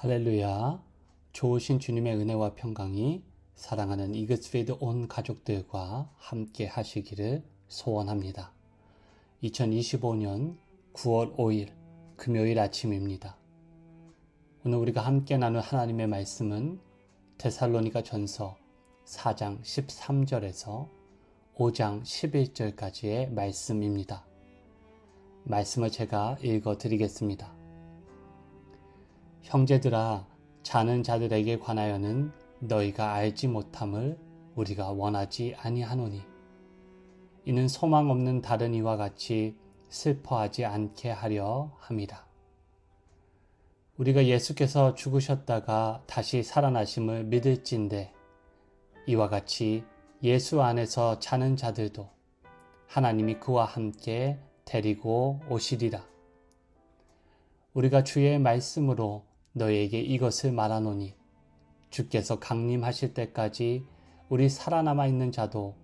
할렐루야. 좋으신 주님의 은혜와 평강이 사랑하는 이그스피드 온 가족들과 함께 하시기를 소원합니다. 2025년 9월 5일 금요일 아침입니다. 오늘 우리가 함께 나눌 하나님의 말씀은 데살로니가 전서 4장 13절에서 5장 11절까지의 말씀입니다. 말씀을 제가 읽어 드리겠습니다. 형제들아, 자는 자들에게 관하여는 너희가 알지 못함을 우리가 원하지 아니하노니 이는 소망 없는 다른 이와 같이 슬퍼하지 않게 하려 함이라. 우리가 예수께서 죽으셨다가 다시 살아나심을 믿을진대 이와 같이 예수 안에서 자는 자들도 하나님이 그와 함께 데리고 오시리라. 우리가 주의 말씀으로 너희에게 이것을 말하노니 주께서 강림하실 때까지 우리 살아남아 있는 자도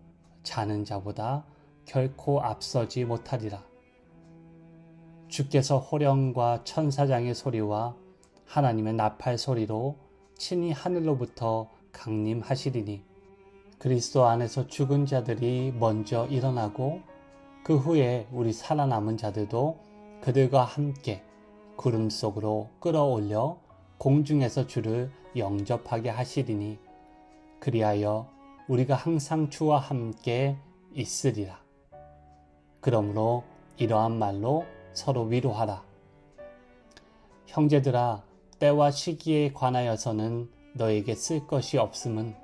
자는 자보다 결코 앞서지 못하리라. 주께서 호령과 천사장의 소리와 하나님의 나팔 소리로 친히 하늘로부터 강림하시리니 그리스도 안에서 죽은 자들이 먼저 일어나고 그 후에 우리 살아남은 자들도 그들과 함께 구름 속으로 끌어올려 공중에서 주를 영접하게 하시리니 그리하여 우리가 항상 주와 함께 있으리라. 그러므로 이러한 말로 서로 위로하라. 형제들아, 때와 시기에 관하여서는 너에게 쓸 것이 없음은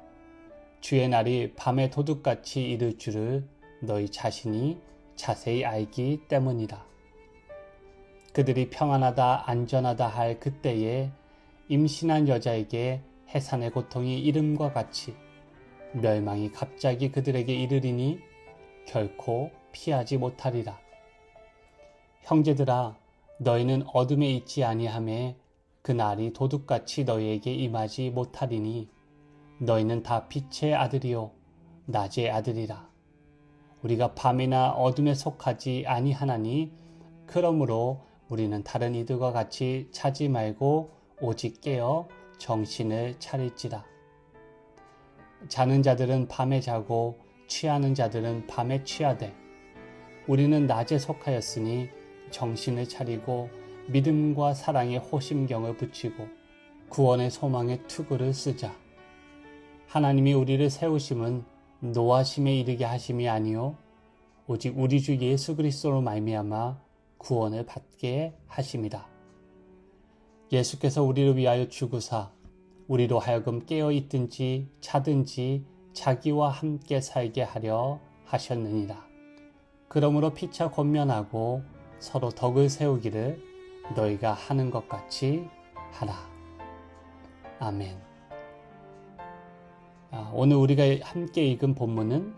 주의 날이 밤의 도둑같이 이를 줄을 너희 자신이 자세히 알기 때문이라. 그들이 평안하다 안전하다 할 그때에 임신한 여자에게 해산의 고통이 이름과 같이 멸망이 갑자기 그들에게 이르리니 결코 피하지 못하리라. 형제들아, 너희는 어둠에 있지 아니하매 그 날이 도둑같이 너희에게 임하지 못하리니 너희는 다 빛의 아들이요 낮의 아들이라. 우리가 밤이나 어둠에 속하지 아니하나니 그러므로 우리는 다른 이들과 같이 자지 말고 오직 깨어 정신을 차릴지라. 자는 자들은 밤에 자고 취하는 자들은 밤에 취하되 우리는 낮에 속하였으니 정신을 차리고 믿음과 사랑의 호심경을 붙이고 구원의 소망의 투구를 쓰자. 하나님이 우리를 세우심은 노하심에 이르게 하심이 아니요 오직 우리 주 예수 그리스도로 말미암아 구원을 받게 하심이라. 예수께서 우리를 위하여 죽으사 우리로 하여금 깨어 있든지 자든지 자기와 함께 살게 하려 하셨느니라. 그러므로 피차 권면하고 서로 덕을 세우기를 너희가 하는 것 같이 하라. 아멘. 오늘 우리가 함께 읽은 본문은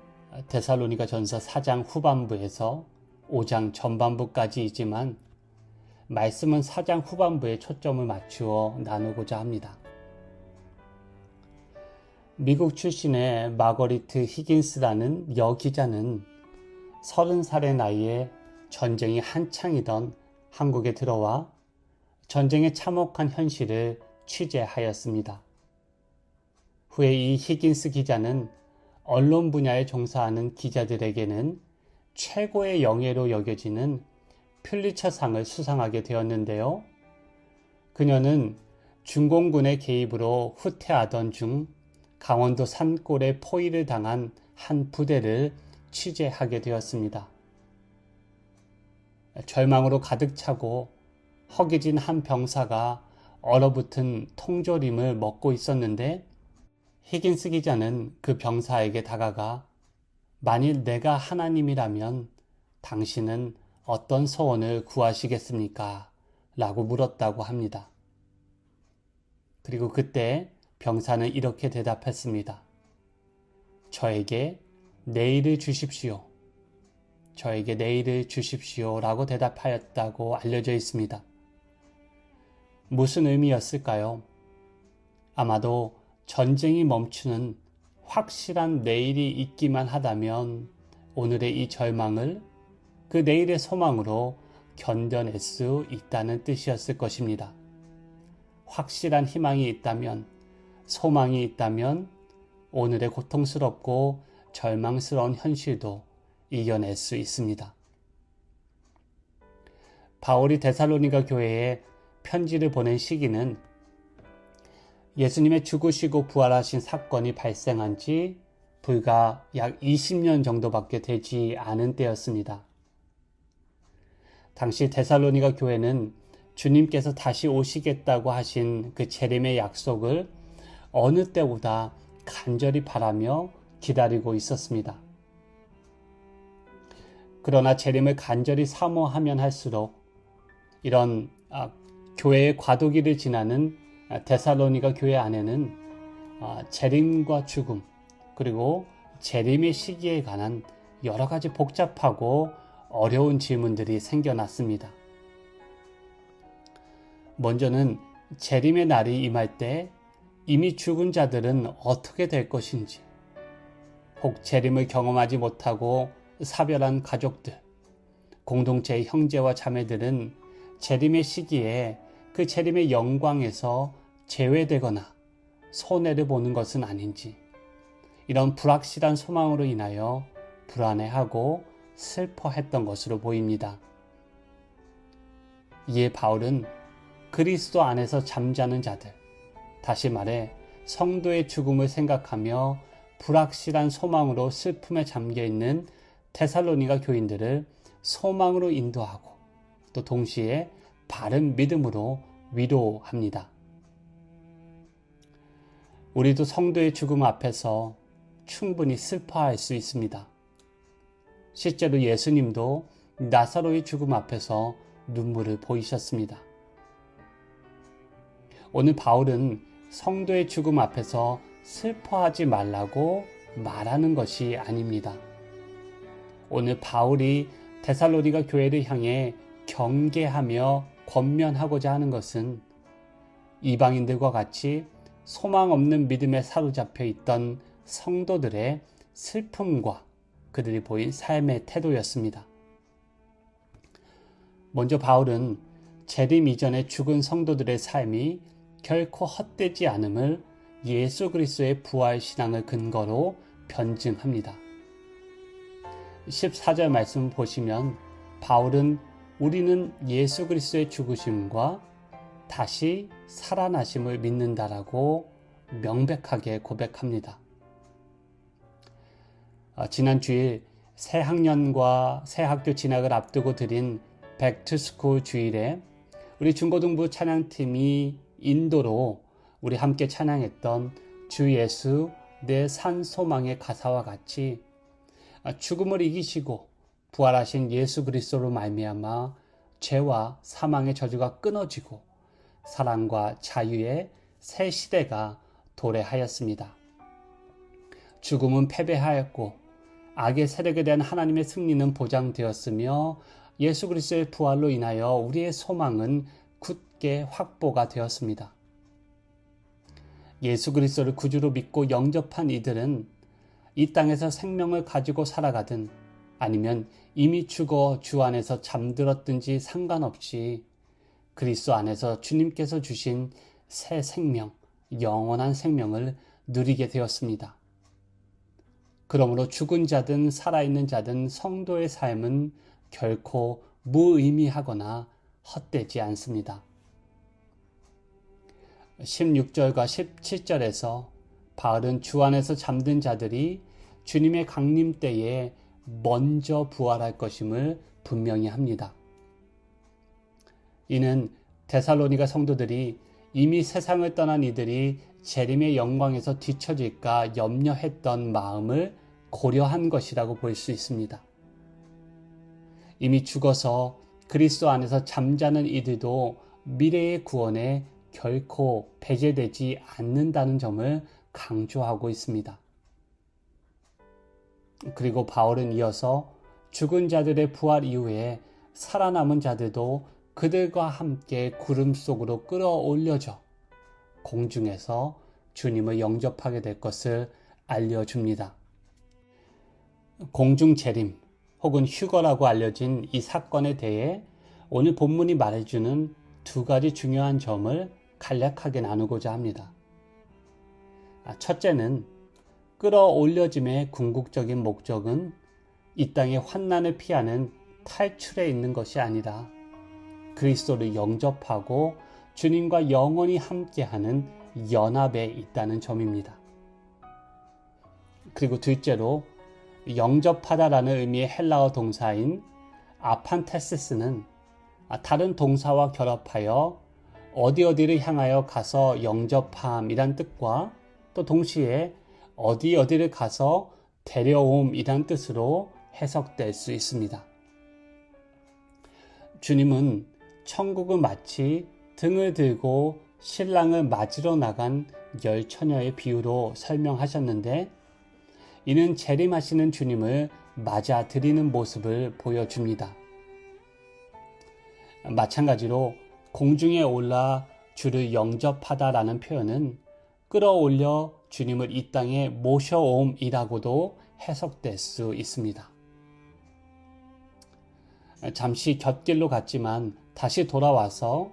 데살로니가 전서 4장 후반부에서 5장 전반부까지이지만 말씀은 4장 후반부에 초점을 맞추어 나누고자 합니다. 미국 출신의 마거리트 히긴스라는 여기자는 30살의 나이에 전쟁이 한창이던 한국에 들어와 전쟁의 참혹한 현실을 취재하였습니다. 후에 이 히긴스 기자는 언론 분야에 종사하는 기자들에게는 최고의 영예로 여겨지는 퓰리처상을 수상하게 되었는데요. 그녀는 중공군의 개입으로 후퇴하던 중 강원도 산골에 포위를 당한 한 부대를 취재하게 되었습니다. 절망으로 가득 차고 허기진 한 병사가 얼어붙은 통조림을 먹고 있었는데 히긴스 기자는 그 병사에게 다가가 만일 내가 하나님이라면 당신은 어떤 소원을 구하시겠습니까? 라고 물었다고 합니다. 그리고 그때 병사는 이렇게 대답했습니다. 저에게 내일을 주십시오. 저에게 내일을 주십시오. 라고 대답하였다고 알려져 있습니다. 무슨 의미였을까요? 아마도 전쟁이 멈추는 확실한 내일이 있기만 하다면 오늘의 이 절망을 그 내일의 소망으로 견뎌낼 수 있다는 뜻이었을 것입니다. 확실한 희망이 있다면, 소망이 있다면 오늘의 고통스럽고 절망스러운 현실도 이겨낼 수 있습니다. 바울이 데살로니가 교회에 편지를 보낸 시기는 예수님의 죽으시고 부활하신 사건이 발생한 지 불과 약 20년 정도밖에 되지 않은 때였습니다. 당시 데살로니가 교회는 주님께서 다시 오시겠다고 하신 그 재림의 약속을 어느 때보다 간절히 바라며 기다리고 있었습니다. 그러나 재림을 간절히 사모하면 할수록 이런 교회의 과도기를 지나는 데살로니가 교회 안에는 재림과 죽음 그리고 재림의 시기에 관한 여러 가지 복잡하고 어려운 질문들이 생겨났습니다. 먼저는 재림의 날이 임할 때 이미 죽은 자들은 어떻게 될 것인지, 혹 재림을 경험하지 못하고 사별한 가족들, 공동체의 형제와 자매들은 재림의 시기에 그 재림의 영광에서 제외되거나 손해를 보는 것은 아닌지, 이런 불확실한 소망으로 인하여 불안해하고 슬퍼했던 것으로 보입니다. 이에 바울은 그리스도 안에서 잠자는 자들, 다시 말해 성도의 죽음을 생각하며 불확실한 소망으로 슬픔에 잠겨있는 데살로니가 교인들을 소망으로 인도하고 또 동시에 바른 믿음으로 위로합니다. 우리도 성도의 죽음 앞에서 충분히 슬퍼할 수 있습니다. 실제로 예수님도 나사로의 죽음 앞에서 눈물을 보이셨습니다. 오늘 바울은 성도의 죽음 앞에서 슬퍼하지 말라고 말하는 것이 아닙니다. 오늘 바울이 데살로니가 교회를 향해 경계하며 권면하고자 하는 것은 이방인들과 같이 소망 없는 믿음에 사로잡혀 있던 성도들의 슬픔과 그들이 보인 삶의 태도였습니다. 먼저 바울은 재림 이전에 죽은 성도들의 삶이 결코 헛되지 않음을 예수 그리스도의 부활 신앙을 근거로 변증합니다. 14절 말씀 보시면 바울은 우리는 예수 그리스도의 죽으심과 다시 살아나심을 믿는다라고 명백하게 고백합니다. 지난 주일 새학년과 새학교 진학을 앞두고 드린 백투스쿨 주일에 우리 중고등부 찬양팀이 인도로 우리 함께 찬양했던 주 예수 내 산 소망의 가사와 같이 죽음을 이기시고 부활하신 예수 그리스도로 말미암아 죄와 사망의 저주가 끊어지고 사랑과 자유의 새 시대가 도래하였습니다. 죽음은 패배하였고 악의 세력에 대한 하나님의 승리는 보장되었으며 예수 그리스도의 부활로 인하여 우리의 소망은 굳게 확보가 되었습니다. 예수 그리스도를 구주로 믿고 영접한 이들은 이 땅에서 생명을 가지고 살아가든 아니면 이미 죽어 주 안에서 잠들었든지 상관없이 그리스도 안에서 주님께서 주신 새 생명, 영원한 생명을 누리게 되었습니다. 그러므로 죽은 자든 살아있는 자든 성도의 삶은 결코 무의미하거나 헛되지 않습니다. 16절과 17절에서 바울은 주 안에서 잠든 자들이 주님의 강림 때에 먼저 부활할 것임을 분명히 합니다. 이는 데살로니가 성도들이 이미 세상을 떠난 이들이 재림의 영광에서 뒤처질까 염려했던 마음을 고려한 것이라고 볼 수 있습니다. 이미 죽어서 그리스도 안에서 잠자는 이들도 미래의 구원에 결코 배제되지 않는다는 점을 강조하고 있습니다. 그리고 바울은 이어서 죽은 자들의 부활 이후에 살아남은 자들도 그들과 함께 구름 속으로 끌어올려져 공중에서 주님을 영접하게 될 것을 알려줍니다. 공중 재림 혹은 휴거라고 알려진 이 사건에 대해 오늘 본문이 말해주는 두 가지 중요한 점을 간략하게 나누고자 합니다. 첫째는 끌어올려짐의 궁극적인 목적은 이 땅의 환난을 피하는 탈출에 있는 것이 아니라 그리스도를 영접하고 주님과 영원히 함께하는 연합에 있다는 점입니다. 그리고 둘째로 영접하다라는 의미의 헬라어 동사인 아판테스스는 다른 동사와 결합하여 어디를 향하여 가서 영접함이란 뜻과 또 동시에 어디를 가서 데려옴이란 뜻으로 해석될 수 있습니다. 주님은 천국은 마치 등을 들고 신랑을 맞으러 나간 열 처녀의 비유로 설명하셨는데, 이는 재림하시는 주님을 맞아들이는 모습을 보여줍니다. 마찬가지로 공중에 올라 주를 영접하다라는 표현은 끌어올려 주님을 이 땅에 모셔옴이라고도 해석될 수 있습니다. 잠시 곁길로 갔지만 다시 돌아와서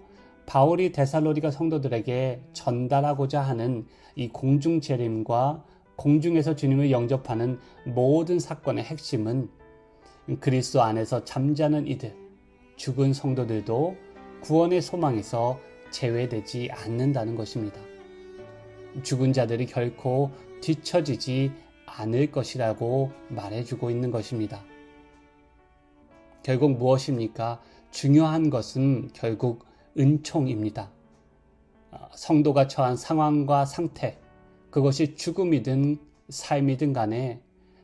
바울이 데살로니가 성도들에게 전달하고자 하는 이 공중 재림과 공중에서 주님을 영접하는 모든 사건의 핵심은 그리스도 안에서 잠자는 이들, 죽은 성도들도 구원의 소망에서 제외되지 않는다는 것입니다. 죽은 자들이 결코 뒤처지지 않을 것이라고 말해주고 있는 것입니다. 결국 무엇입니까? 중요한 것은 결국 은총입니다. 성도가 처한 상황과 상태, 그것이 죽음이든 삶이든 간에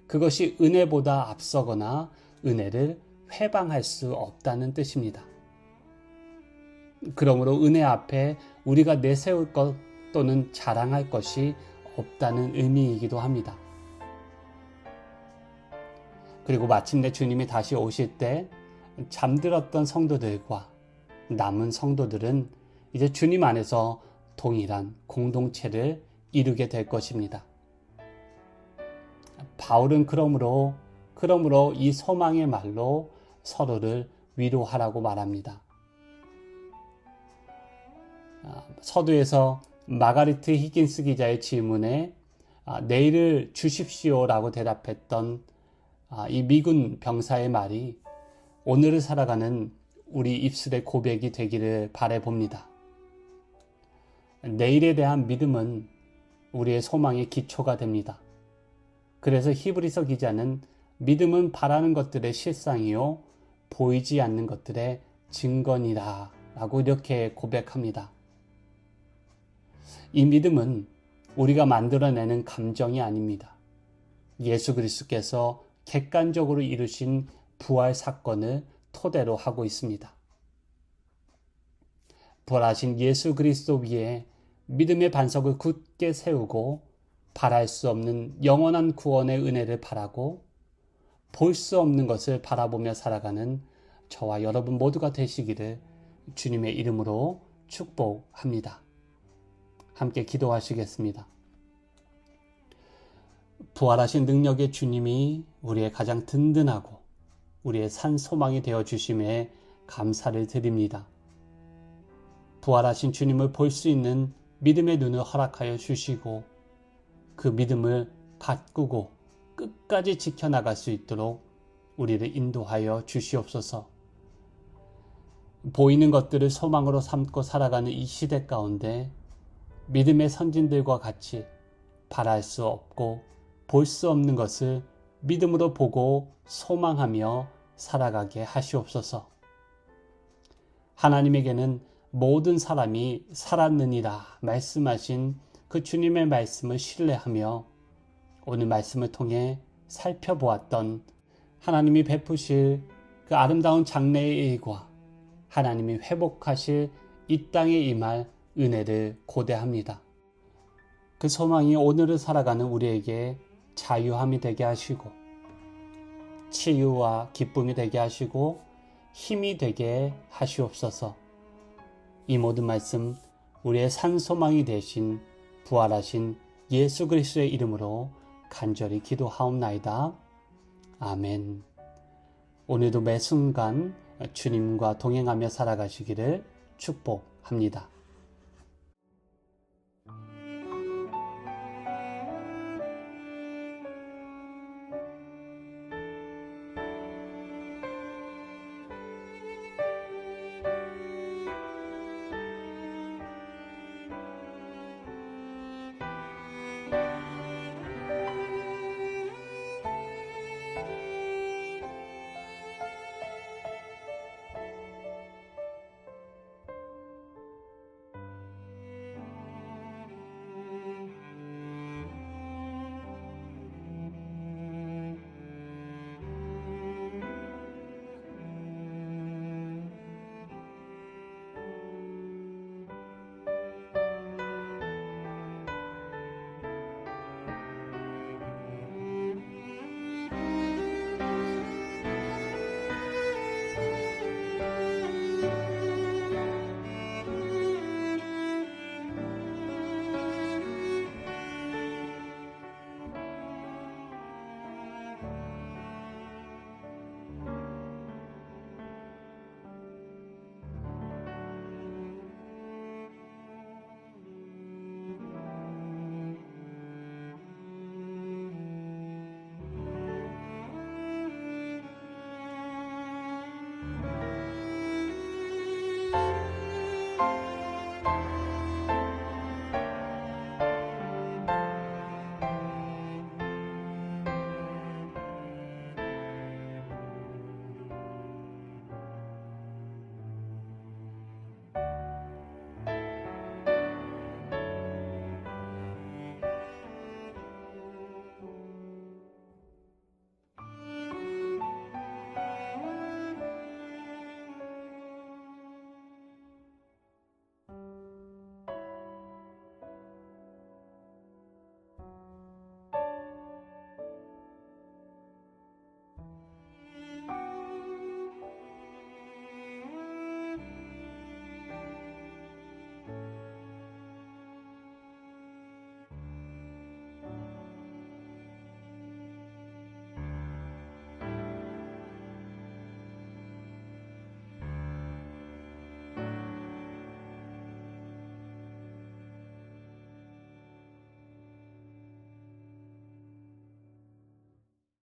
그것이 은혜보다 앞서거나 은혜를 회방할 수 없다는 뜻입니다. 그러므로 은혜 앞에 우리가 내세울 것 또는 자랑할 것이 없다는 의미이기도 합니다. 그리고 마침내 주님이 다시 오실 때 잠들었던 성도들과 남은 성도들은 이제 주님 안에서 동일한 공동체를 이루게 될 것입니다. 바울은 그러므로 이 소망의 말로 서로를 위로하라고 말합니다. 서두에서 마가리트 히긴스 기자의 질문에 내일을 주십시오라고 대답했던 이 미군 병사의 말이 오늘을 살아가는 우리 입술의 고백이 되기를 바라봅니다. 내일에 대한 믿음은 우리의 소망의 기초가 됩니다. 그래서 히브리서 기자는 믿음은 바라는 것들의 실상이요 보이지 않는 것들의 증거니라 라고 이렇게 고백합니다. 이 믿음은 우리가 만들어내는 감정이 아닙니다. 예수 그리스도께서 객관적으로 이루신 부활 사건을 토대로 하고 있습니다. 부활하신 예수 그리스도 위에 믿음의 반석을 굳게 세우고 바랄 수 없는 영원한 구원의 은혜를 바라고 볼 수 없는 것을 바라보며 살아가는 저와 여러분 모두가 되시기를 주님의 이름으로 축복합니다. 함께 기도하시겠습니다. 부활하신 능력의 주님이 우리의 가장 든든하고 우리의 산 소망이 되어 주심에 감사를 드립니다. 부활하신 주님을 볼 수 있는 믿음의 눈을 허락하여 주시고 그 믿음을 가꾸고 끝까지 지켜나갈 수 있도록 우리를 인도하여 주시옵소서. 보이는 것들을 소망으로 삼고 살아가는 이 시대 가운데 믿음의 선진들과 같이 바랄 수 없고 볼 수 없는 것을 믿음으로 보고 소망하며 살아가게 하시옵소서. 하나님에게는 모든 사람이 살았느니라 말씀하신 그 주님의 말씀을 신뢰하며 오늘 말씀을 통해 살펴보았던 하나님이 베푸실 그 아름다운 장래의 일과 하나님이 회복하실 이 땅에 임할 은혜를 고대합니다. 그 소망이 오늘을 살아가는 우리에게 자유함이 되게 하시고 치유와 기쁨이 되게 하시고 힘이 되게 하시옵소서. 이 모든 말씀 우리의 산소망이 되신 부활하신 예수 그리스도의 이름으로 간절히 기도하옵나이다. 아멘. 오늘도 매 순간 주님과 동행하며 살아가시기를 축복합니다.